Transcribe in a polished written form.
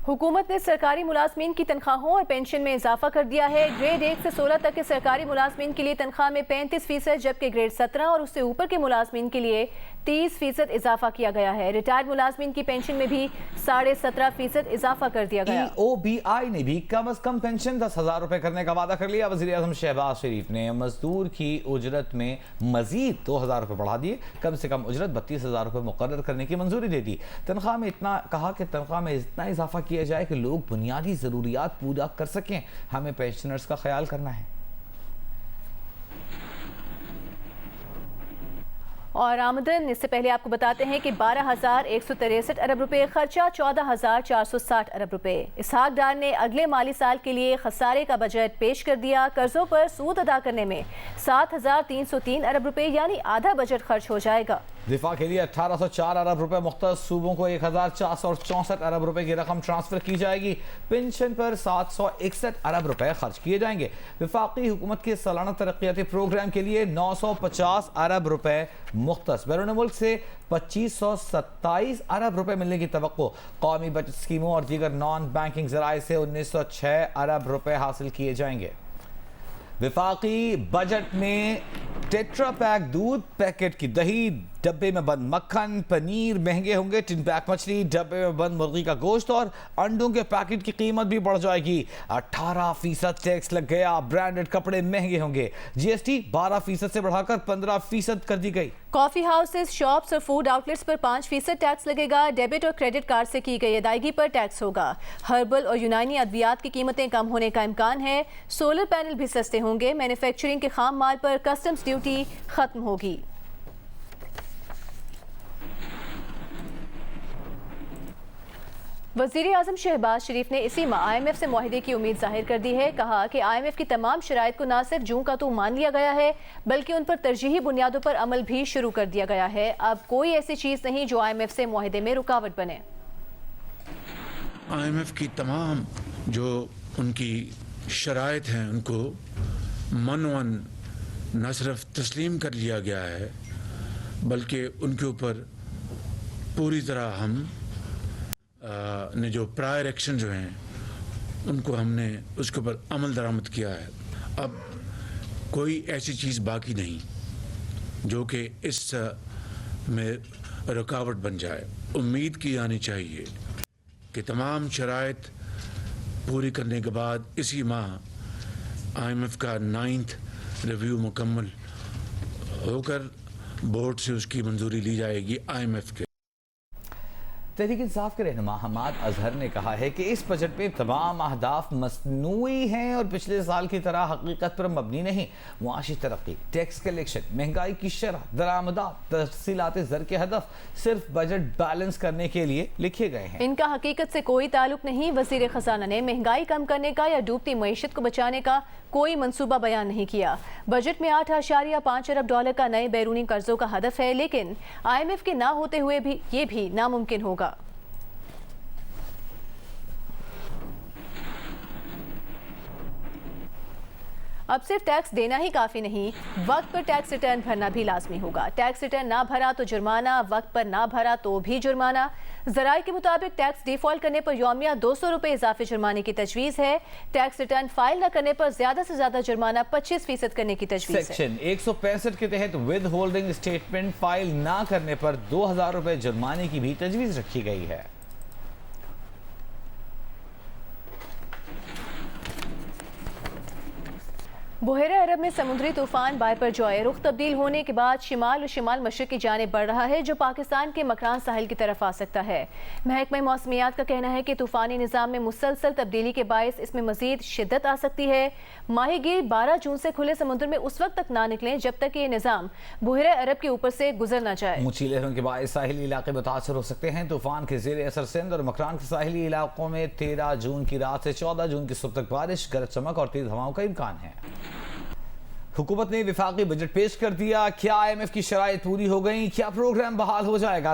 हुकूमत ने सरकारी मुलाजमीन की तनख्वाहों और पेंशन में इजाफा कर दिया है। ग्रेड 1 से 16 तक के सरकारी मुलाजमीन के लिए तनख्वाह में 35%, जबकि ग्रेड 17 और उससे ऊपर के मुलाजमीन के लिए 30% इजाफा किया गया है। रिटायर्ड मुलाजमीन की पेंशन में भी 17.5% इजाफा कर दिया गया। EOBI ने भी कम अज कम पेंशन 10,000 रुपए करने का वादा कर लिया। वज़ीर आज़म शहबाज शरीफ ने मजदूर की उजरत में मजीद 2,000 रुपए बढ़ा दिए। कम से कम उजरत 32,000 रुपए मुकर्रर करने की मंजूरी दे दी। तनख्वाह में इतना इजाफा किया जाए कि लोग बुनियादी ज़रूरियात पूरा कर सकें। हमें पेंशनर्स का ख्याल करना है। और आमदन, इससे पहले आपको बताते हैं कि 12,163 अरब रुपए, खर्चा 14,460 अरब रुपए। इसहाक डार ने अगले माली साल के लिए खसारे का बजट पेश कर दिया। कर्जों पर सूद अदा करने में 7,303 अरब रुपए यानी आधा बजट खर्च हो जाएगा। दिफा के लिए 1,804 अरब रुपए, मुख्तलिफ सूबों को 1,464 अरब रुपए की रकम ट्रांसफर की जाएगी। पेंशन पर 761 अरब रुपए खर्च किए जाएंगे। वफाकी हुकूमत के सालाना तरक्याती प्रोग्राम के लिए 950 अरब रुपए मुख्तस। बैरून मुल्क से 2527 अरब रुपए मिलने की तवक्को। कौमी बचत स्कीमों और दीगर नॉन बैंकिंग जराए से 1906 अरब रुपए हासिल किए जाएंगे। वफाकी बजट में टेट्रा पैक दूध, पैकेट की दही, डब्बे में बंद मक्खन, पनीर महंगे होंगे। टिन पैक मछली, डब्बे में बंद मुर्गी का गोश्त और अंडों के पैकेट की कीमत भी बढ़ जाएगी। 18% टैक्स लग गया। ब्रांडेड कपड़े महंगे होंगे। GST 12% से बढ़ाकर 15% कर दी गई। कॉफी हाउसेस, शॉप्स और फूड आउटलेट्स पर 5% टैक्स लगेगा। डेबिट और क्रेडिट कार्ड से की गई अदायगी पर टैक्स होगा। हर्बल और यूनानी अद्वियात की कीमतें कम होने का इम्कान है। सोलर पैनल भी सस्ते होंगे। मैन्युफैक्चरिंग के खाम माल पर कस्टम्स ड्यूटी खत्म होगी। वज़ीर आज़म शहबाज शरीफ ने इसी माह IMF से मुआहदे की उम्मीद जाहिर कर दी है। कहा कि IMF की तमाम शराइत को न सिर्फ जूं का तू मान लिया गया है, बल्कि उन पर तरजीही बुनियादों पर अमल भी शुरू कर दिया गया है। अब कोई ऐसी चीज़ नहीं जो IMF से मुआहदे में रुकावट बने। IMF की तमाम जो उनकी शराइत हैं उनको मनवन न सिर्फ तस्लीम कर लिया गया है, बल्कि उनके ऊपर पूरी तरह हम ने जो प्रायर एक्शन जो हैं उनको हमने उसके ऊपर अमल दरामद किया है। अब कोई ऐसी चीज़ बाकी नहीं जो कि इस में रुकावट बन जाए। उम्मीद की जानी चाहिए कि तमाम शराइत पूरी करने के बाद इसी माह IMF का 9th रिव्यू मुकम्मल होकर बोर्ड से उसकी मंजूरी ली जाएगी IMF के। तहरीक इंसाफ के रहनुमा हमाद अजहर ने कहा है कि इस बजट में तमाम अहदाफ मसनूई हैं और पिछले साल की तरह हकीकत पर मबनी नहीं। मुआशी तरक्की, टैक्स कलेक्शन, महंगाई की शरह, दरामदात, तफसीलात ज़र के हदफ सिर्फ बजट बैलेंस करने के लिए लिखे गए हैं। इनका हकीकत से कोई ताल्लुक नहीं। वज़ीर ख़जाना ने महंगाई कम करने का या डूबती मईशत को बचाने का कोई मंसूबा बयान नहीं किया। बजट में 8.5 अरब डॉलर का नए बैरूनी कर्जों का हदफ है, लेकिन IMF के ना होते हुए भी ये भी नामुमकिन होगा। अब सिर्फ टैक्स देना ही काफ़ी नहीं, वक्त पर टैक्स रिटर्न भरना भी लाजमी होगा। टैक्स रिटर्न ना भरा तो जुर्माना, वक्त पर ना भरा तो भी जुर्माना। ज़राए के मुताबिक टैक्स डिफॉल्ट करने पर यौमिया 200 रुपये इजाफी जुर्माने की तजवीज़ है। टैक्स रिटर्न फाइल न करने पर ज़्यादा से ज़्यादा जुर्माना 25% करने की तजवीज़ है। सेक्शन 165 के तहत विद होल्डिंग स्टेटमेंट फाइल ना करने पर 2,000 रुपये जुर्माने की भी तजवीज़ रखी गई है। बुहेरे अरब में समुद्री तूफान बायपरजॉय रुख तब्दील होने के बाद शिमाल और शिमाल मशरक की जानिब बढ़ रहा है, जो पाकिस्तान के मकरान साहिल की तरफ आ सकता है। महकमा मौसमियात का कहना है कि तूफानी निज़ाम में मुसलसल तब्दीली के बायस इसमें मजीद शिद्दत आ सकती है। माहीगीर 12 जून से खुले समुद्र में उस वक्त तक ना निकलें जब तक ये निज़ाम बुहेरे अरब के ऊपर से गुजर न जाए। ऊंची लहरों के बायस साहिली इलाके मुतासर हो सकते हैं। तूफान के ज़ेर असर सिंध और मकरान के साहिली इलाकों में 13 जून की रात से 14 जून की सुबह तक बारिश, गरज चमक और तेज हवाओं का इम्कान है। हुकूमत ने विफाकी बजट पेश कर दिया। क्या IMF की शराइत पूरी हो गई? क्या प्रोग्राम बहाल हो जाएगा?